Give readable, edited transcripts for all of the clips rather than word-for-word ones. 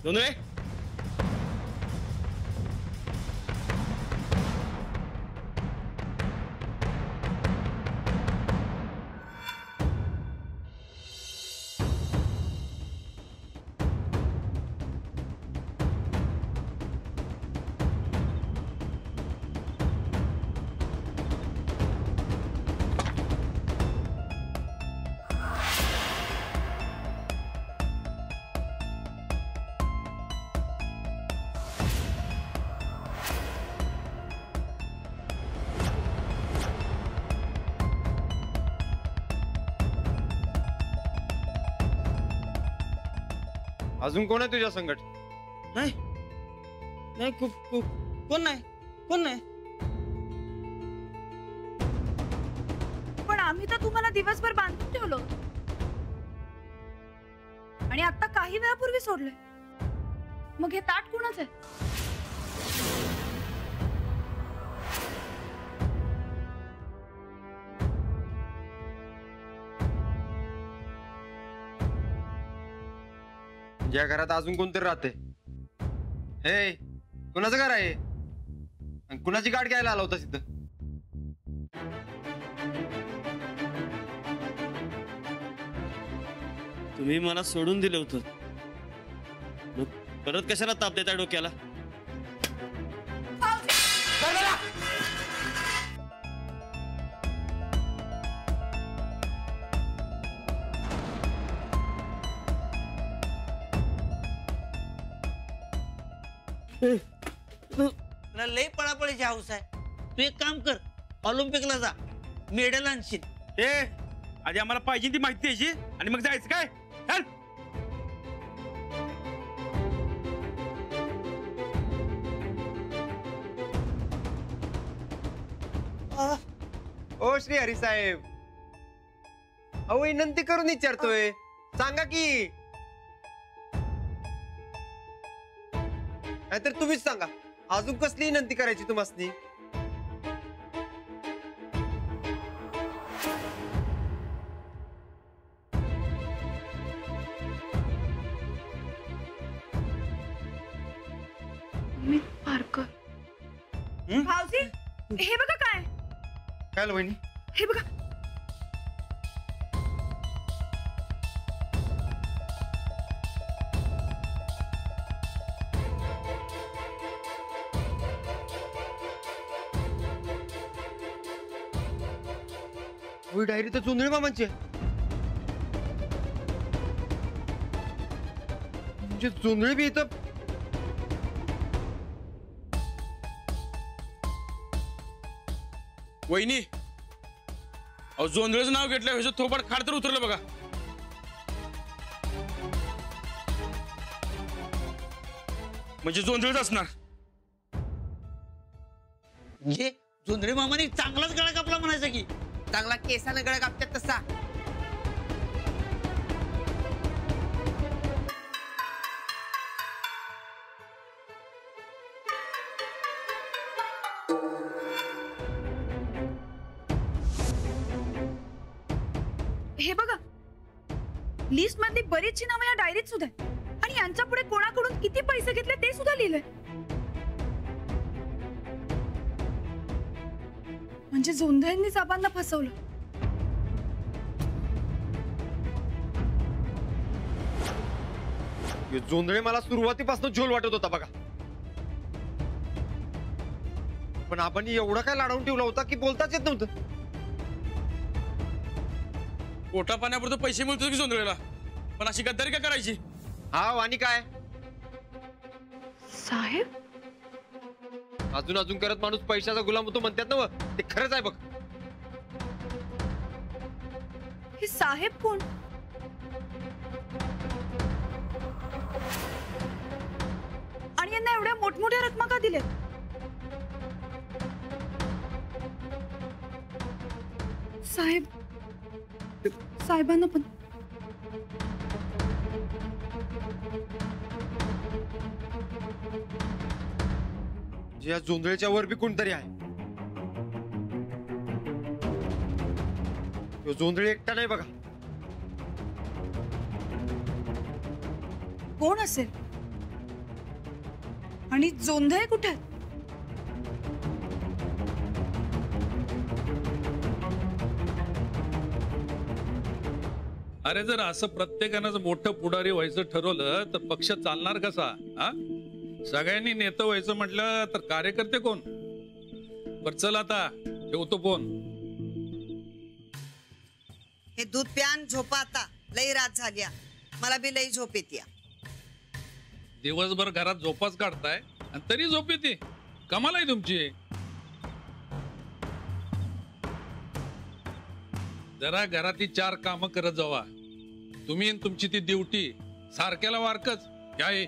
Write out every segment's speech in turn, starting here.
जोंधळे अजून कोण आहे तुझ्या संकट? नाही नाही कोण नाही कोण नाही. पण आम्ही तर तुम्हाला दिवसभर बांधून ठेवलो आणि आता काही वेळापूर्वी सोडले. मग हे ताट कोणाच आहे? ज्या घरात अजून कोणतरी राहते. हे कुणाचं घर आहे आणि कुणाची गाठ घ्यायला आला होता तिथं? तुम्ही मला सोडून दिलं होतं, मग परत कशाला ताप देता डोक्याला? तुला लय पळापळीची हाऊस आहे. तू एक काम कर, ऑलिम्पिकला जा, मेडल आणशील. ए आधी आम्हाला पाहिजे ती माहिती द्यायची आणि मग जायचं काय? चल. ओ श्री हरी साहेब, अहो विनंती करून विचारतोय, सांगा की. नाहीतर तुम्हीच सांगा, अजून कसली विनंती करायची तुम्हासनी? भाऊजी हे बघा काय. काय वहिनी? हे बघा. डायरी तर जोंधळे मामांची आहे. म्हणजे जोंधळे बी इथं. वहिनी अहो जोंधळेचं नाव घेतलं, ह्याचं थोपाड खाड तर उतरलं बघा. म्हणजे जोंधळेच असणार. म्हणजे जोंधळे मामाने चांगलाच गळा कापला म्हणायचं की. चांगला केसानं गळा कापतात तसा. हे बघा, लिस्ट मधली बरीचशी नावं या डायरीत सुद्धा आहे आणि यांच्या पुढे कोणाकडून किती पैसे घेतले ते सुद्धा लिहिलंय. म्हणजे जोंधळ्यांनीच आबांना फसवलं. जोंधळे मला सुरुवातीपासून झोल वाटत होता बघा, पण आपण एवढा काय लाडावून ठेवला होता की बोलताच येत नव्हतं. पोटा पाण्यापुरतं पैसे मिळतो की जोंधळेला, पण अशी गद्दारी का करायची? हा आणि काय साहेब, अजून अजून करत माणूस पैशाचा गुलाम होतो म्हणतात ना, ते खरंच आहे बघ. हे साहेब कोण? आणि यांना एवढ्या मोठमोठ्या रकमा का दिल्यात? साहेब, साहेबांना पण या जोंधळेच्या वर बी कोणतरी आहे. जोंधळे एकटा नाही बघा. कोण असेल? आणि जोंधळे कुठे आहेत? अरे जर असं प्रत्येकानं मोठं पुढारी व्हायचं ठरवलं तर पक्ष चालणार कसा? हा, सगळ्यांनी नेतं व्हायचं म्हटलं तर कार्यकर्ते कोण? बर चल आता ठेवतो फोन. हे दूध प्यान झोपा आता. लई रात झाल्या. मला बी लई झोप येते. दिवसभर घरात झोपाच काढताय आणि तरी झोप येते. कमाल आहे तुमची. जरा घरातली 4 कामं करत जावा. तुम्ही आणि तुमची ती ड्युटी सारख्याला वारकच काय.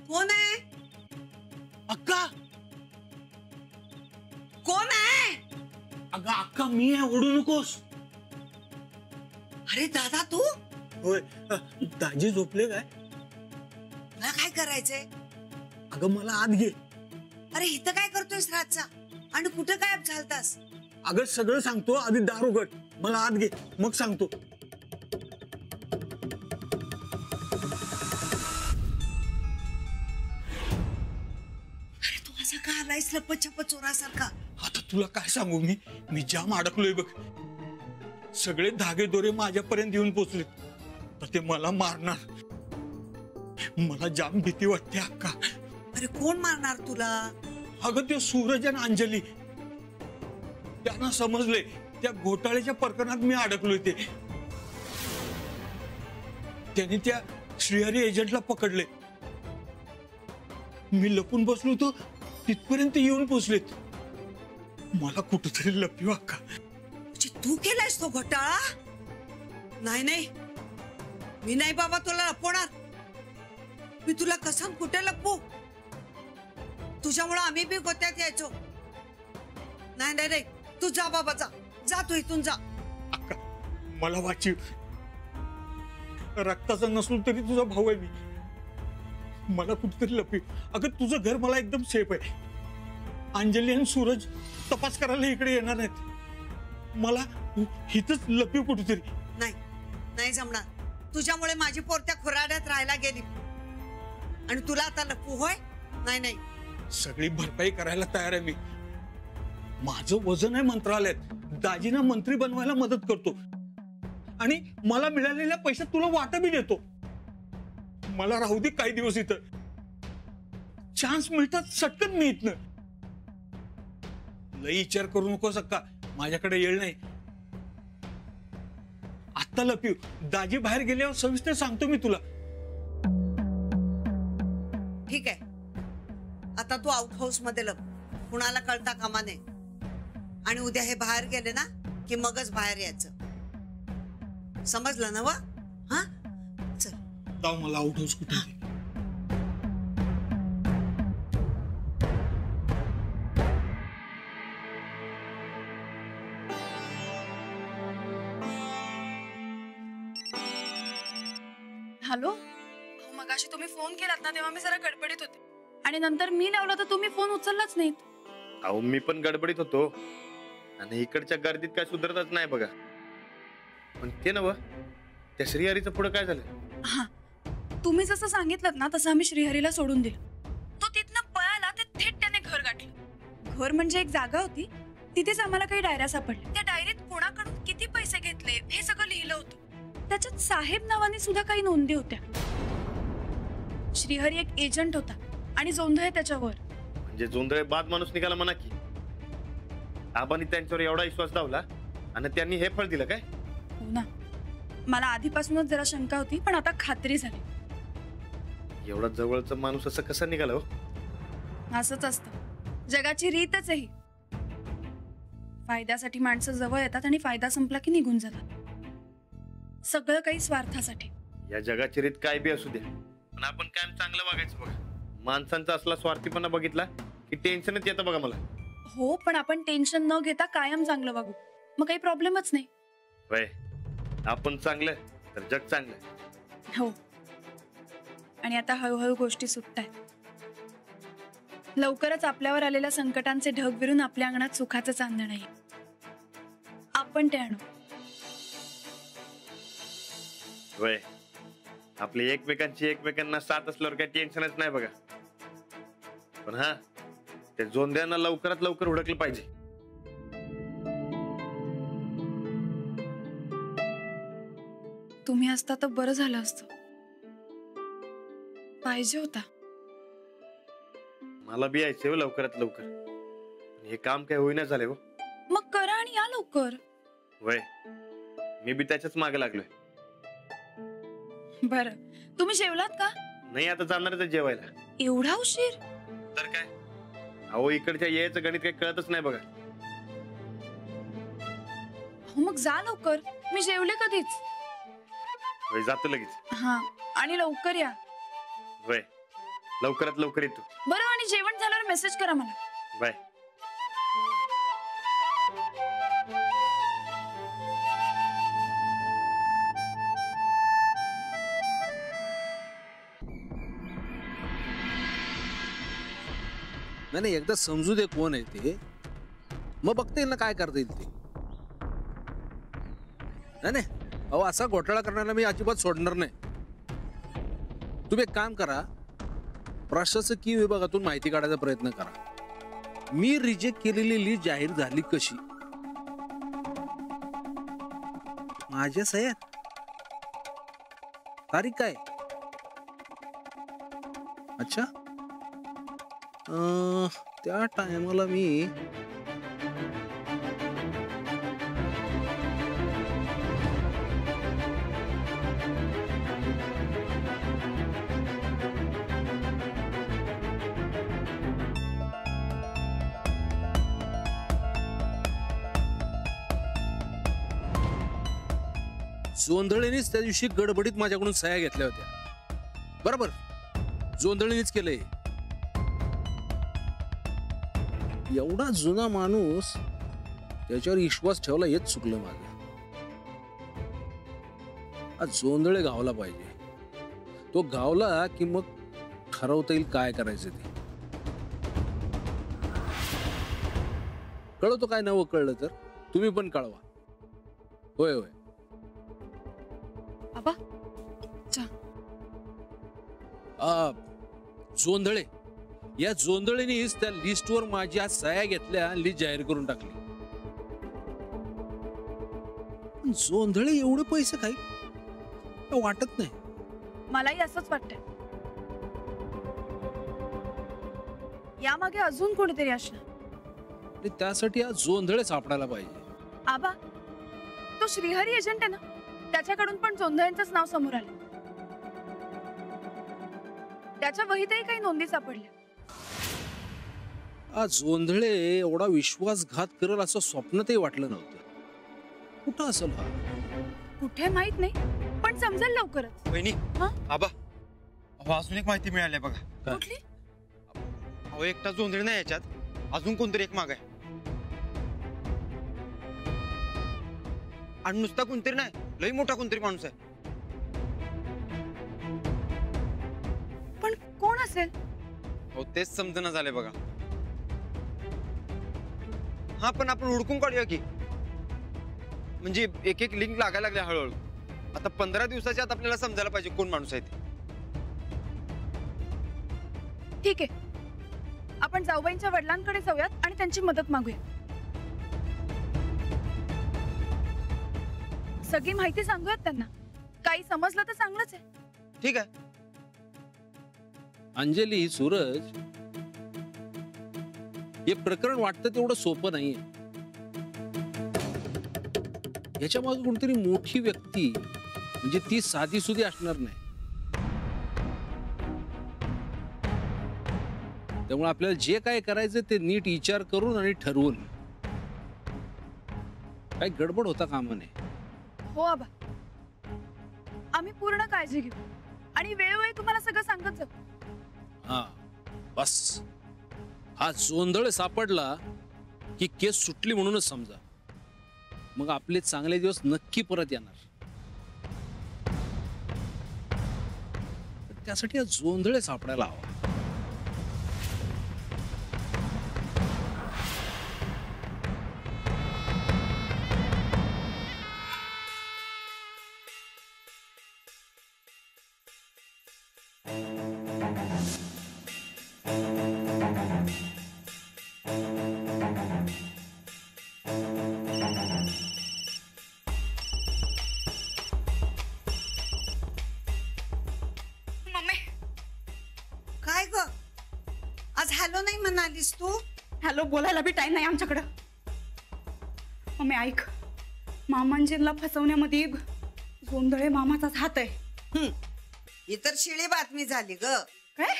कोण आहे? अक्का, कोण आहे? अगं अक्का मी आहे, ओढू नकोस. अरे दादा तू? होय, दाजी झोपले काय? मला काय करायचंय? अगं मला आत घे. अरे इथं काय करतोयस रातचा? आणि कुठं गायब झालतास? अगं सगळं सांगतो, आधी दार उघड. मला आत घे, मग सांगतो. अरे तू असा का आलायस लपछप चोरासारखा? आता तुला काय सांगू मी जाम अडकलोय बघ. सगळे धागे दोरे माझ्यापर्यंत येऊन पोचले तर ते मला मारणार. मला जाम भीती वाटते अक्का. अरे कोण मारणार तुला? अगं ते सूरज आणि अंजली, त्यांना समजले त्या घोटाळ्याच्या प्रकरणात मी अडकलोय. ते त्यांनी त्या श्रीहरी एजंटला पकडले. मी लपून बसलो होतो तिथपर्यंत येऊन पोचलेत. मला कुठेतरी लपू अक्का. म्हणजे तू केलायस तो घोटाळा? नाही नाही, मी नाही बाबा तुला लपवणार. मी तुला कसं कुठे लपवू? तुझ्यामुळे आम्ही बी गोत्यात यायचो. नाही नाही नाही, तू जा बाबा, जा जा, तू इथून जा. अक्का मला वाचीव. रक्ताचा नसलो तरी तुझा भाऊ आहे मी. मला कुठेतरी लपी. अगं तुझं घर मला एकदम सेफ आहे. अंजली आणि सूरज तपास करायला इकडे येणार नाहीत. मला इथंच लपी कुठेतरी. नाही नाही जमणार. तुझ्यामुळे माझी पोर त्या खुराड्यात राहायला गेली आणि तुला आता लपू होय? नाही नाही. सगळी भरपाई करायला तयार आहे मी. माझं वजन आहे मंत्रालयात. दाजीना मंत्री बनवायला मदत करतो आणि मला मिळालेल्या पैशात तुला वाटा बी देतो. मला राहू दे काही दिवस इथं. चान्स मिळतात सटकन मी इथनं. लई विचार करू नको सक्का, माझ्याकडे येळ नाही. आत्ता लपीव. दाजी बाहेर गेल्यावर सविस्तर सांगतो मी तुला. ठीक आहे. आता तू आउट हाऊस मध्ये लप. कुणाला कळता कामा नये. आणि उद्या हे बाहेर गेले ना की मगच बाहेर यायचं. समजलं ना? वा हा चल. जाऊ मला आउट हाऊस कुठे. हॅलो. मगाशी तुम्ही फोन केलात ना तेव्हा मी जरा गडबडीत होते आणि नंतर मी लावला तर तुम्ही फोन उचललाच नाहीत. अहो मी पण गडबडीत होतो आणि इकडच्या गर्दीत काय सुधारतच नाही बघा. पण ते नव त्या श्रीहरीचं पुढे काय झालं? हा, तुम्ही जसं सांगितलं ना तसं आम्ही श्रीहरीला सोडून दिलं. तो तिथनं पळाला ते थेट त्याने घर गाठलं. घर म्हणजे एक जागा होती, तिथेच आम्हाला काही डायऱ्या सापडल्या. त्या डायरीत कोणाकडून किती पैसे घेतले हे सगळं लिहिलं होतं. त्याच्यात साहेब नावाने सुद्धा काही नोंदी होत्या. श्रीहरी एक एजंट होता आणि जोंधळे त्याच्यावर. म्हणजे जोंधळे बाद माणूस निघाला म्हणा की. आबांनी त्यांच्यावर एवढा विश्वास लावला आणि त्यांनी हे फळ दिलं काय? हो ना. मला आधीपासूनच जरा शंका होती पण आता खात्री झाली. एवढा जवळचा माणूस असं कसं निघाला हो? असंच असतं. जगाची रीतच आहे ही. फायद्यासाठी माणसं जवळ येतात आणि फायदा संपला की निघून जातात. सगळं काही स्वार्थासाठी. या जगाची रीत काय बी असू द्या, पण आपण कायम चांगलं वागायचं बघा. माणसांचा असला स्वार्थीपणा बघितला की टेन्शनच येतं बघा मला. हो, पण आपण टेन्शन न घेता कायम चांगलं वागू, मग काही प्रॉब्लेमच नाही. वय आपण चांगलं तर जग चांगलं. हो. आणि आता हळूहळू गोष्टी सुटतायत. लवकरच आपल्यावर आलेल्या संकटांचे ढग विरून आपल्या अंगणात सुखाचं चांदण येईल. आपण ते आणू. वय आपली एकमेकांना साथ असल्यावर काही टेन्शनच नाही बघा. पण हा ते जोंध्यांना लवकरात लवकर हुडकलं पाहिजे. तुम्ही असता तर बरं झालं असतं. पाहिजे होता. मला बी यायचंय हो लवकरात लवकर. पण हे काम काय होईना झाले हो. मग करा आणि या लवकर. वय मी बी त्याच्याच मागे लागलोय. बरं, तुम्ही जेवलात का? नाही, आता जाणारच आहे जेवायला. एवढा उशीर? तर काय, अहो इकडच्या यायचं गणित काही कळतच नाही बघा. हो मग जा लवकर. मी जेवले कधीच. वय जातो लगेच. हा, आणि लवकर या. वय लवकरात लवकर येतो. बरं, आणि जेवण झाल्यावर मेसेज करा मला. बाय. नाही एकदा समजू दे कोण आहे ते, मग बघता येईल ना काय करता येईल ते. नाही अहो असा घोटाळा करण्याला मी अजिबात सोडणार नाही. तुम्ही एक काम करा, प्रशासकीय विभागातून माहिती काढायचा प्रयत्न करा. मी रिजेक्ट केलेली लिस्ट जाहीर झाली कशी? माझ्या सह्यात तारीख काय? अच्छा, त्या टायमाला मी जोंधळीनीच त्या दिवशी गडबडीत माझ्याकडून सह्या घेतल्या होत्या. बरोबर, जोंधळीनीच केलंय. एवढा जुना माणूस, त्याच्यावर विश्वास ठेवला हेच चुकलं माझं. आज जोंधळे गावला पाहिजे. तो गावला की मग ठरवता येईल काय करायचं ते. कळवतो काय नवं कळलं तर तुम्ही पण कळवा. होय होय. बाबा जोंधळे, या जोंधळीनीच त्या लिस्टवर माझ्या सह्या घेतल्या आणि लिस्ट जाहीर करून टाकली. जोंधळे एवढे पैसे काही वाटत नाही. मलाही असंच वाटतंय. यामागे अजून कोणीतरी असणार. त्यासाठी आज जोंधळे सापडायला पाहिजे. आबा, तो श्रीहरी एजंट आहे ना, त्याच्याकडून पण जोंधळ्यांचंच नाव समोर आलं. त्याच्या वहीतही काही नोंदी सापडल्या. आज जोंधळे एवढा विश्वासघात करेल असं स्वप्नातही वाटलं नव्हतं. कुठं असेल हा? कुठे माहित नाही, पण समजेल लवकरच. वहिनी, हा? आबा, अहो अजून एक माहिती मिळाली बघा. कुठली? अहो एकटा जोंधळे नाही याच्यात, अजून कोणतरी एक माग आहे. आणि नुसता कोणतरी नाही, लई मोठा कोणतरी माणूस आहे. पण कोण असेल? हो तेच समजणं झालंय बघा. हा पण आपण हुडकून काढूया की, म्हणजे एक एक लिंक लागायला लागल्या हळूहळू. आता 15 दिवसाच्या आत आपल्याला समजायला पाहिजे कोण माणूस आहे ते. ठीक आहे, आपण जाऊबाईंच्या वडिलांकडे जाऊयात आणि त्यांची मदत मागूया. सगळी माहिती सांगूयात त्यांना. काही समजलं तर चांगलंच आहे. ठीक आहे. अंजली, सूरज, हे प्रकरण वाटतं तेवढं सोपं नाहीये. याच्या मागे कोणतरी मोठी व्यक्ती, म्हणजे ती साधी सुधी असणार नाही. त्यामुळे आपल्याला जे काय करायचं ते नीट विचार करून आणि ठरवून. काही गडबड होता कामा नये. हो आबा, आम्ही पूर्ण काळजी घेऊ आणि वेळोवेळी तुम्हाला सगळं सांगत जाऊ. हा बस, हा जोंधळ सापडला की केस सुटली म्हणूनच समजा. मग आपले चांगले दिवस नक्की परत येणार. त्यासाठी हा जोंधळे सापडायला हवा. काय ग आज हॅलो नाही म्हणालीस तू? हॅलो बोलायला बी टाइम नाही आमच्याकडं. मम्मी ऐक, मामांजींना फसवण्यामध्ये जोंधळे मामाचाच हात आहे. ही तर शिळी बातमी झाली ग. काय?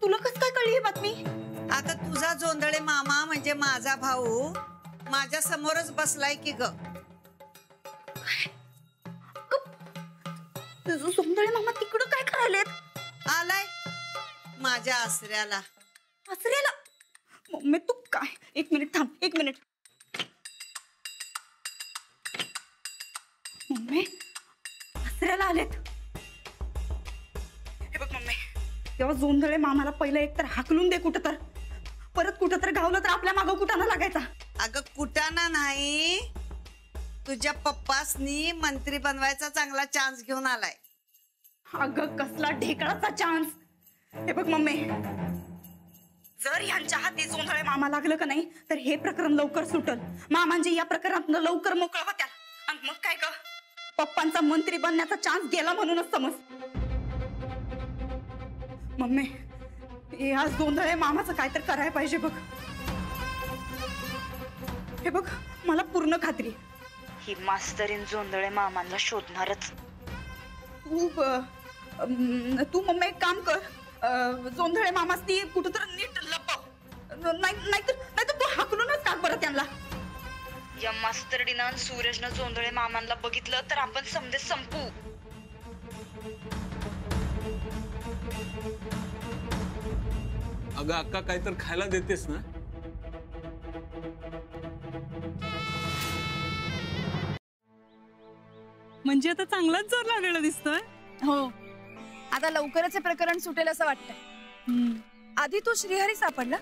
तुला कस काय कळली ही बातमी? अगं तुझा जोंधळे मामा म्हणजे माझा भाऊ माझ्या समोरच बसलाय की ग. जोंधळे मामा तिकडं काय करायलेत? आलाय माझ्या आसऱ्याला. आसऱ्याला? मम्मी तू काय, एक मिनिट थांब, एक मिनिट. मम्मी आसऱ्याला आलेत. हे बघ मम्मी, तेव्हा जोंधळे मामाला पहिलं एक तर हाकलून दे कुठं तर, परत कुठं तर गावलं तर आपल्या मागं कुटाणा लागायचा. अगं कुटाणा नाही, तुझ्या पप्पासनी मंत्री बनवायचा चांगला चान्स घेऊन आलाय. अगं कसला ढेकळाचा चान्स. हे बघ मम्मी, जर यांच्या हाती जोंधळे मामा लागलं का नाही तर हे प्रकरण लवकर सुटल. मामांजी या प्रकरणात लवकर मोकळा होत्या आणि मग काय ग, पप्पांचा मंत्री बनण्याचा चान्स गेला म्हणूनच समज. मम्मी या जोंधळे मामाचं काय तर करायला पाहिजे बघ. हे बघ मला पूर्ण खात्री, ही मास्तरीन जोंधळे मामांना शोधणारच. तू मम्मी एक काम कर, जोंधळे मामास ती कुठं तर नीट लपव. नाहीतर तू हाकलूनच टाक बरं त्यांना. या मास्तरडीनं सूरजनं जोंधळे मामांना बघितलं तर आपण समजे संपू. अगं अक्का काय तर खायला देतेस ना? म्हणजे आता चांगलाच जोर लागलेला दिसतोय. हो, आता लवकरच हे प्रकरण सुटेल असं वाटतंय. आधी तो श्रीहरी सापडला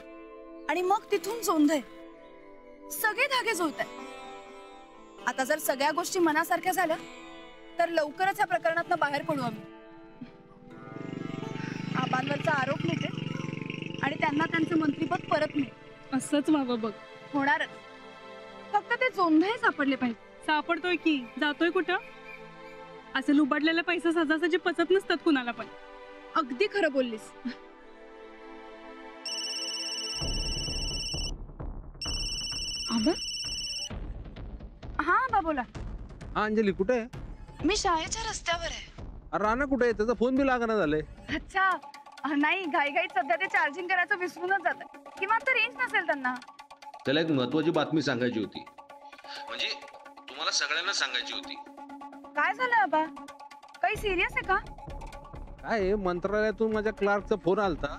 आणि मग तिथून जोंधळे, सगळे धागे जुळतात. आता जर सगळ्या गोष्टी मनासारख्या झाल्या तर लवकरच या प्रकरणातून बाहेर पडू आम्ही. आबांवरचा आरोप मिळते आणि त्यांना त्यांचं मंत्रीपद परत मिळेल. असंच व्हावं बघ. होणारच, फक्त ते जोंधळे सापडले पाहिजे. सापडतोय की, जातोय कुठं? असे लुबाडलेले पैसे सहजासहजी पचत नसतात कुणाला पण. अगदी खरं बोललीस. आबा? हा आबा बोला. हा अंजली कुठे आहे? मी शाळेच्या रस्त्यावर आहे. अरे राणा कुठे आहे? त्याचा फोन बी लागना झालाय. अच्छा, नाही घाईघाईत सध्या ते चार्जिंग करायचं विसरूनच जातात, किंवा तर रेंज नसेल त्यांना. त्याला एक महत्वाची बातमी सांगायची होती, म्हणजे तुम्हाला सगळ्यांना सांगायची होती. काय झालं आबा? काही सिरियस आहे का? काय मंत्रालयातून माझ्या क्लार्कचा फोन आलता.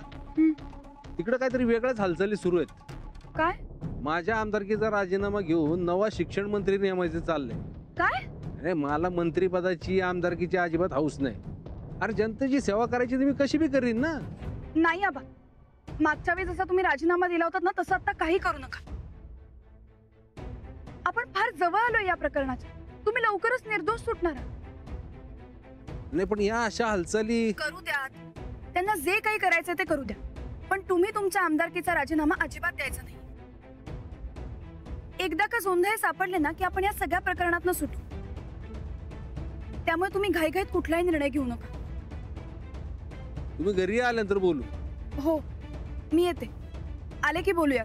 तिकडे काहीतरी वेगळ्याच हालचाली सुरू आहेत. काय? माझ्या आमदारकीचा राजीनामा घेऊन नवा शिक्षण मंत्री नेमायचे चाललंय. काय? अरे मला मंत्रीपदाची आमदारकीची अजिबात हौस नाही. अरे जनतेची सेवा करायची तुम्ही कशी बी करीन ना. नाही आबा, मागच्या वेळी जसा तुम्ही राजीनामा दिला होता ना तसं आता काही करू नका. आपण फार जवळ आलोय या प्रकरणाच्या. तुम्ही लवकरच निर्दोष सुटणार. नाही पण या अशा हालचाली करू द्या, त्यांना जे काही करायचं ते करू द्या, पण तुम्ही तुमच्या आमदारकीचा राजीनामा अजिबात द्यायचा नाही. एकदा का जोंधळे सापडले ना की आपण या सगळ्या प्रकरणातून सुटू. त्यामुळे तुम्ही घाईघाईत कुठलाही निर्णय घेऊ नका. तुम्ही घरी आल्यानंतर बोलू. हो, मी येते. आले की बोलूया.